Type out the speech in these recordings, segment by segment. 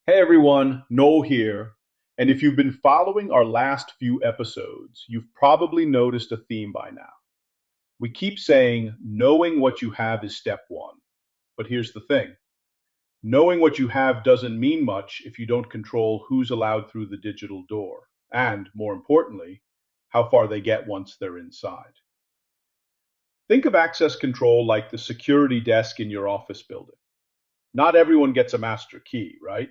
Hey everyone, Noel here. And if you've been following our last few episodes, you've probably noticed a theme by now. We keep saying knowing what you have is step one. But here's the thing, knowing what you have doesn't mean much if you don't control who's allowed through the digital door. And more importantly, how far they get once they're inside. Think of access control like the security desk in your office building. Not everyone gets a master key, right?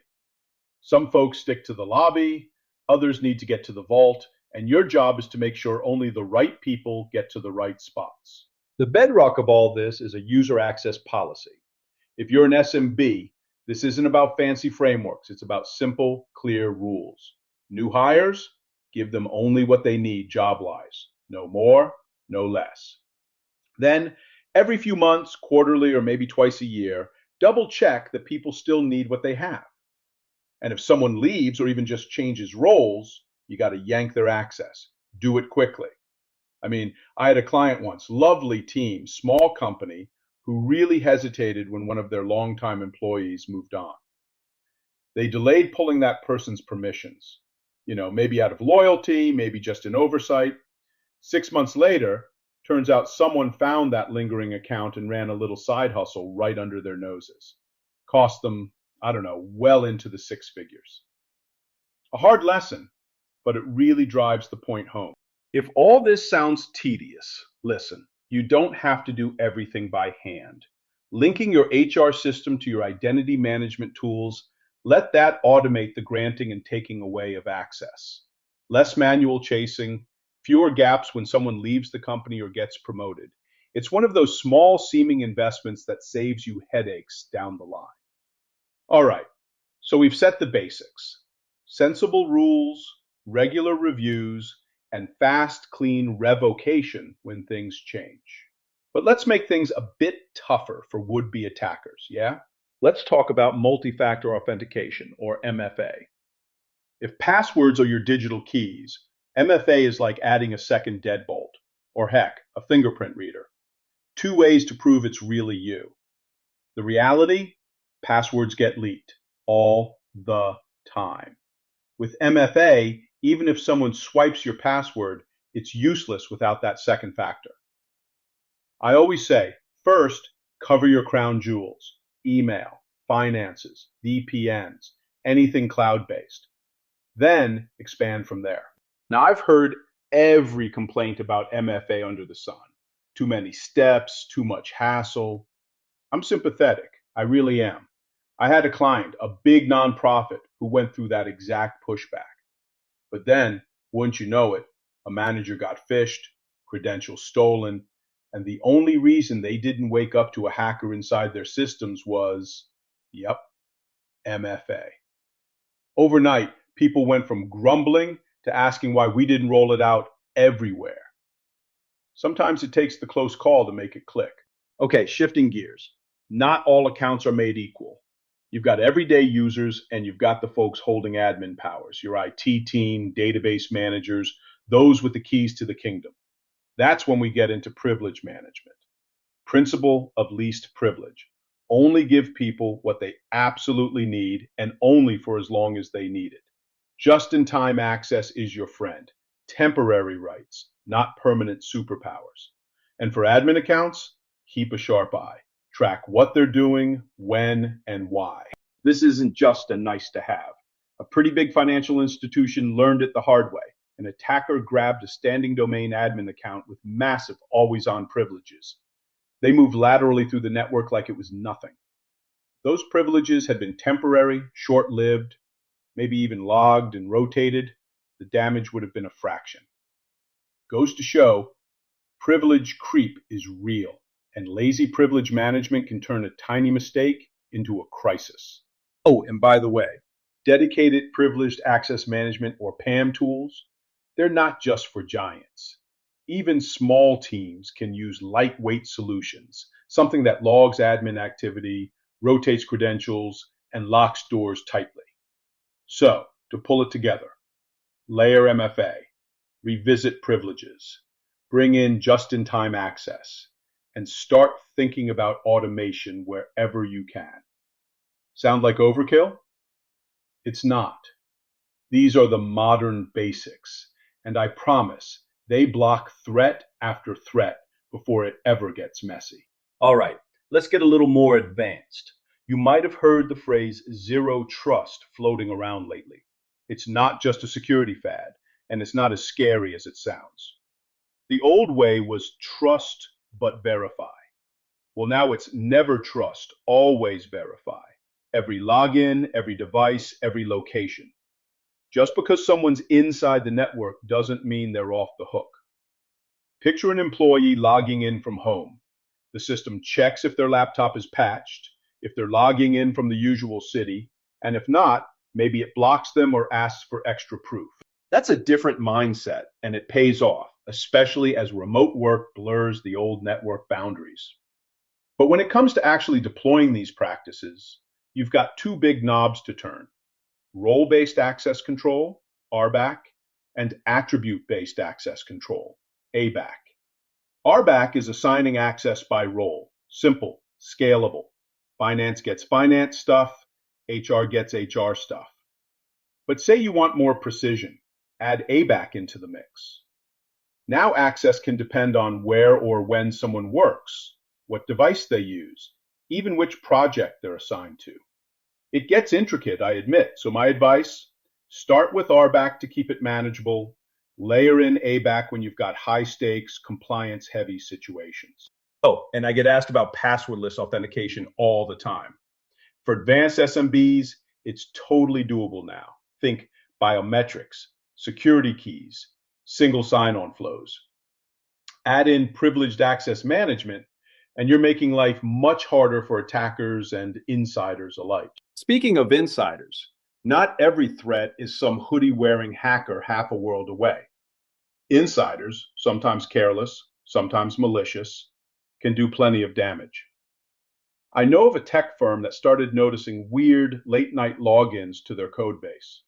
Some folks stick to the lobby, others need to get to the vault, and your job is to make sure only the right people get to the right spots. The bedrock of all this is a user access policy. If you're an SMB, this isn't about fancy frameworks, it's about simple, clear rules. New hires, give them only what they need job wise, no more, no less. Then, every few months, quarterly, or maybe twice a year, double check that people still need what they have. And if someone leaves or even just changes roles, you got to yank their access. Do it quickly. I mean, I had a client once, lovely team, small company, who really hesitated when one of their longtime employees moved on. They delayed pulling that person's permissions, maybe out of loyalty, maybe just an oversight. 6 months later, turns out someone found that lingering account and ran a little side hustle right under their noses. Cost them, I don't know, well into the six figures. A hard lesson, but it really drives the point home. If all this sounds tedious, listen, you don't have to do everything by hand. Linking your HR system to your identity management tools, let that automate the granting and taking away of access. Less manual chasing, fewer gaps when someone leaves the company or gets promoted. It's one of those small seeming investments that saves you headaches down the line. All right, so we've set the basics: sensible rules, regular reviews, and fast, clean revocation when things change. But let's make things a bit tougher for would be attackers, yeah? Let's talk about multi factor authentication, or MFA. If passwords are your digital keys, MFA is like adding a second deadbolt, or heck, a fingerprint reader. Two ways to prove it's really you. The reality, passwords get leaked all the time. With MFA, even if someone swipes your password, it's useless without that second factor. I always say, first, cover your crown jewels: email, finances, VPNs, anything cloud based. Then expand from there. Now, I've heard every complaint about MFA under the sun: too many steps, too much hassle. I'm sympathetic. I really am. I had a client, a big nonprofit, who went through that exact pushback. But then, wouldn't you know it, a manager got phished, credentials stolen, and the only reason they didn't wake up to a hacker inside their systems was, yep, MFA. Overnight, people went from grumbling to asking why we didn't roll it out everywhere. Sometimes it takes the close call to make it click. Okay, shifting gears. Not all accounts are made equal. You've got everyday users and you've got the folks holding admin powers, your IT team, database managers, those with the keys to the kingdom. That's when we get into privilege management. Principle of least privilege. Only give people what they absolutely need and only for as long as they need it. Just in time access is your friend. Temporary rights, not permanent superpowers. And for admin accounts, keep a sharp eye. Track what they're doing, when, and why. This isn't just a nice to have. A pretty big financial institution learned it the hard way. An attacker grabbed a standing domain admin account with massive always on privileges. They moved laterally through the network like it was nothing. Those privileges had been temporary, short lived, maybe even logged and rotated. The damage would have been a fraction. Goes to show, privilege creep is real, and lazy privilege management can turn a tiny mistake into a crisis. Oh, and by the way, dedicated privileged access management, or PAM tools, they're not just for giants. Even small teams can use lightweight solutions, something that logs admin activity, rotates credentials, and locks doors tightly. So, to pull it together, layer MFA, revisit privileges, bring in just-in-time access, and start thinking about automation wherever you can. Sound like overkill? It's not. These are the modern basics, and I promise they block threat after threat before it ever gets messy. All right, let's get a little more advanced. You might have heard the phrase zero trust floating around lately. It's not just a security fad, and it's not as scary as it sounds. The old way was trust but verify. Well, now it's never trust, always verify. Every login, every device, every location. Just because someone's inside the network doesn't mean they're off the hook. Picture an employee logging in from home. The system checks if their laptop is patched, if they're logging in from the usual city, and if not, maybe it blocks them or asks for extra proof. That's a different mindset, and it pays off, especially as remote work blurs the old network boundaries. But when it comes to actually deploying these practices, you've got two big knobs to turn: role-based access control, RBAC, and attribute-based access control, ABAC. RBAC is assigning access by role. Simple, scalable. Finance gets finance stuff, HR gets HR stuff. But say you want more precision, add ABAC into the mix. Now access can depend on where or when someone works, what device they use, even which project they're assigned to. It gets intricate, I admit, so my advice, start with RBAC to keep it manageable, layer in ABAC when you've got high-stakes, compliance-heavy situations. Oh, and I get asked about passwordless authentication all the time. For advanced SMBs, it's totally doable now. Think biometrics, security keys, single sign-on flows. Add in privileged access management, and you're making life much harder for attackers and insiders alike. Speaking of insiders, not every threat is some hoodie-wearing hacker half a world away. Insiders, sometimes careless, sometimes malicious, can do plenty of damage. I know of a tech firm that started noticing weird late-night logins to their code base.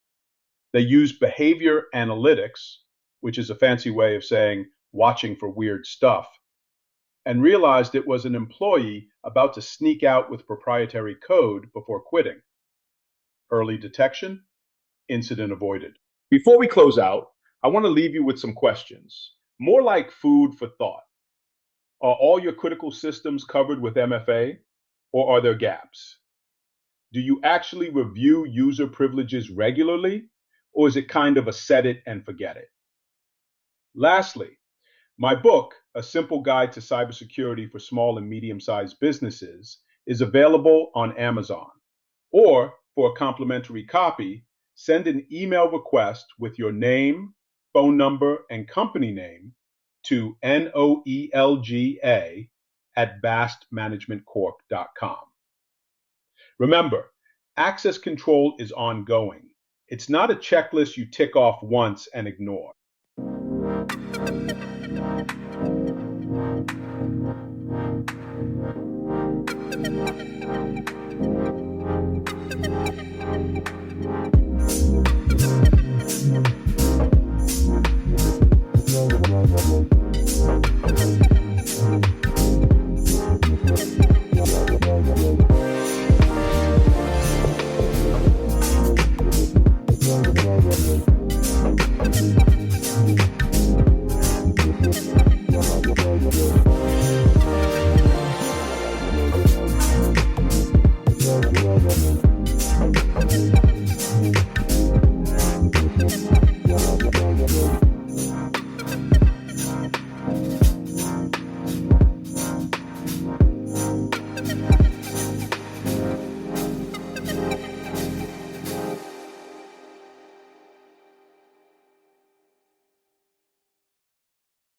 They use behavior analytics, which is a fancy way of saying watching for weird stuff, and realized it was an employee about to sneak out with proprietary code before quitting. Early detection, incident avoided. Before we close out, I want to leave you with some questions, more like food for thought. Are all your critical systems covered with MFA, or are there gaps? Do you actually review user privileges regularly, or is it kind of a set it and forget it? Lastly, my book, A Simple Guide to Cybersecurity for Small and Medium-Sized Businesses, is available on Amazon. Or, for a complimentary copy, send an email request with your name, phone number, and company name to noelga@bastmanagementcorp.com. Remember, access control is ongoing. It's not a checklist you tick off once and ignore.